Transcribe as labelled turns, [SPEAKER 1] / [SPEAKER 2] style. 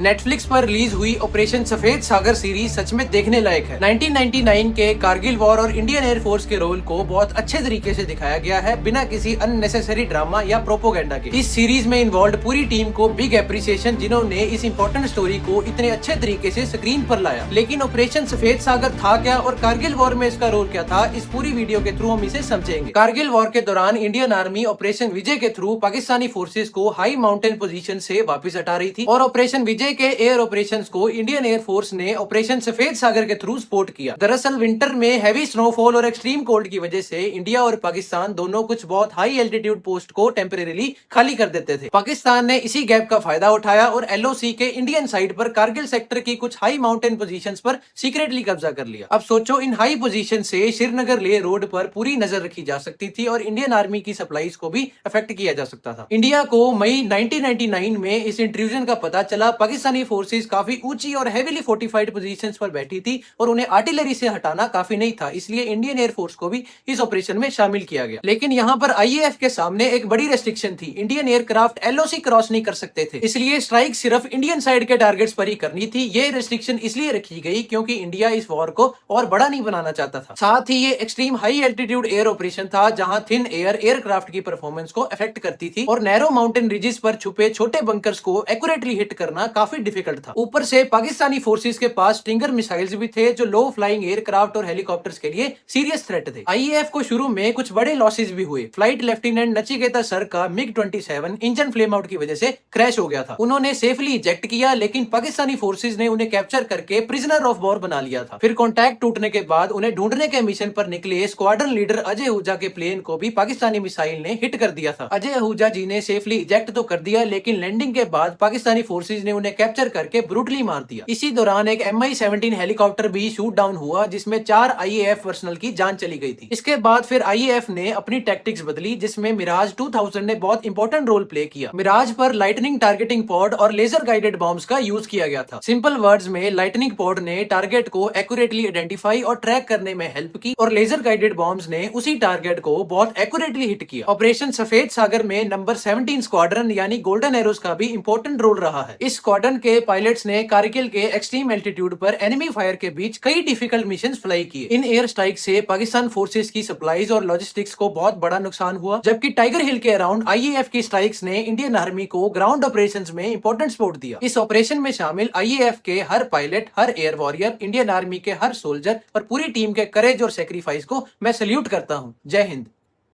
[SPEAKER 1] Netflix पर release हुई operation सफेद सागर सीरीज सच में देखने लायक है। 1999 के कारगिल वॉर और इंडियन एयरफोर्स के रोल को बहुत अच्छे तरीके से दिखाया गया है, बिना किसी अननेसेसरी ड्रामा या प्रोपोगेंडा के। इस सीरीज में इन्वॉल्व पूरी टीम को बिग एप्रिसिएशन, जिन्होंने इस इंपॉर्टेंट स्टोरी को इतने अच्छे तरीके से स्क्रीन पर लाया। लेकिन ऑपरेशन सफेद सागर था क्या और कारगिल वॉर में इसका रोल क्या था, इस पूरी वीडियो के थ्रू हम इसे समझेंगे। कारगिल वॉर के दौरान इंडियन आर्मी ऑपरेशन विजय के थ्रू पाकिस्तानी फोर्सेज को हाई माउंटेन पोजीशन से वापस हटा रही थी और ऑपरेशन विजय के एयर ऑपरेशंस को इंडियन एयरफोर्स ने ऑपरेशन सफेद सागर के थ्रू सपोर्ट किया। दरअसल विंटर में हैवी स्नोफॉल और एक्सट्रीम कोल्ड की वजह से इंडिया और पाकिस्तान दोनों कुछ बहुत हाई एल्टीट्यूड पोस्ट को टेम्परेरीली खाली कर देते थे। पाकिस्तान ने इसी गैप का फायदा उठाया और एलओसी के इंडियन साइड पर कारगिल सेक्टर की कुछ हाई माउंटेन पोजीशंस पर सीक्रेटली कब्जा कर लिया। अब सोचो, इन हाई पोजीशन से श्रीनगर ले रोड पर पूरी नजर रखी जा सकती थी और इंडियन आर्मी की सप्लाईज को भी अफेक्ट किया जा सकता था। इंडिया को मई 1999 में इस इंट्रूजन का पता चला। पाकिस्तानी फोर्सेस काफी ऊंची और हेवीली फोर्टिफाइड पोजीशंस पर बैठी थी और उन्हें आर्टिलरी से हटाना काफी नहीं था, इसलिए इंडियन एयरफोर्स को भी इस ऑपरेशन में शामिल किया गया। लेकिन यहाँ पर आईएएफ के सामने एक बड़ी रेस्ट्रिक्शन थी, इंडियन एयरक्राफ्ट एलओसी क्रॉस नहीं कर सकते थे, इसलिए स्ट्राइक सिर्फ इंडियन साइड के टारगेट्स पर ही करनी थी। ये रेस्ट्रिक्शन इसलिए रखी गई क्योंकि इंडिया इस वॉर को और बड़ा नहीं बनाना चाहता था। साथ ही ये extreme high altitude air operation था, जहां थिन एयर एयरक्राफ्ट की परफॉर्मेंस को अफेक्ट करती थी और नैरो माउंटेन रिजेस पर छुपे छोटे बंकर्स को एक्यूरेटली हिट करना काफी डिफिकल्ट था। ऊपर से पाकिस्तानी फोर्सेस के पास स्टिंगर मिसाइल्स भी थे, जो लो फ्लाइंग एयरक्राफ्ट और हेलीकॉप्टर्स के लिए सीरियस थ्रेट थे। आईएएफ को शुरू में कुछ बड़े लॉसेस भी हुए। फ्लाइट लेफ्टिनेंट नचिकेता सर का MiG-27 इंजन फ्लेम आउट की वजह से क्रैश हो गया था। उन्होंने सेफली इजेक्ट किया, लेकिन पाकिस्तानी फोर्सेस ने उन्हें कैप्चर करके प्रिजनर ऑफ वॉर बना लिया था। फिर कॉन्टैक्ट टूटने के बाद उन्हें ढूंढने के मिशन पर निकले स्क्वाड्रन लीडर अजय आहूजा के प्लेन को भी पाकिस्तानी मिसाइल ने हिट कर दिया था। अजय आहूजा जी ने सेफली इजेक्ट तो कर दिया, लेकिन लैंडिंग के बाद पाकिस्तानी फोर्सेस ने उन्हें कैप्चर करके ब्रूटली मार दिया। इसी दौरान एक MI-17 हेलीकॉप्टर भी शूट डाउन हुआ, जिसमें 4 आईएएफ पर्सनल की जान चली गई थी। इसके बाद फिर आईएएफ ने अपनी टैक्टिक्स बदली, जिसमें मिराज 2000 ने बहुत इंपॉर्टेंट रोल प्ले किया। मिराज पर लाइटनिंग टारगेटिंग पॉड और लेजर गाइडेड बॉम्ब्स का यूज किया गया था। सिंपल वर्ड्स में, लाइटनिंग पॉड ने टारगेट को एक्यूरेटली आइडेंटिफाई और ट्रैक करने में हेल्प की और लेजर गाइडेड बॉम्ब्स ने उसी टारगेट को बहुत एक्यूरेटली हिट किया। ऑपरेशन सफेद सागर में नंबर 17 स्क्वाड्रन यानी गोल्डन एरोज का भी इंपॉर्टेंट रोल रहा है। इस स्क्वाड्रन के पायलट्स ने कारगिल के एक्सट्रीम एल्टीट्यूड पर एनिमी फायर के बीच कई डिफिकल्ट मिशन फ्लाई किए। इन एयर स्ट्राइक से पाकिस्तान फोर्सेस की सप्लाईज और लॉजिस्टिक्स को बहुत बड़ा नुकसान हुआ, जबकि टाइगर हिल के अराउंड आईएएफ की स्ट्राइक्स ने इंडियन आर्मी को ग्राउंड ऑपरेशंस में इंपॉर्टेंट सपोर्ट दिया। इस ऑपरेशन में शामिल आईएएफ के हर पायलट, हर एयर वॉरियर, इंडियन आर्मी के हर सोल्जर और पूरी टीम के करेज और सेक्रीफाइस को मैं सैल्यूट करता हूँ। जय हिंद।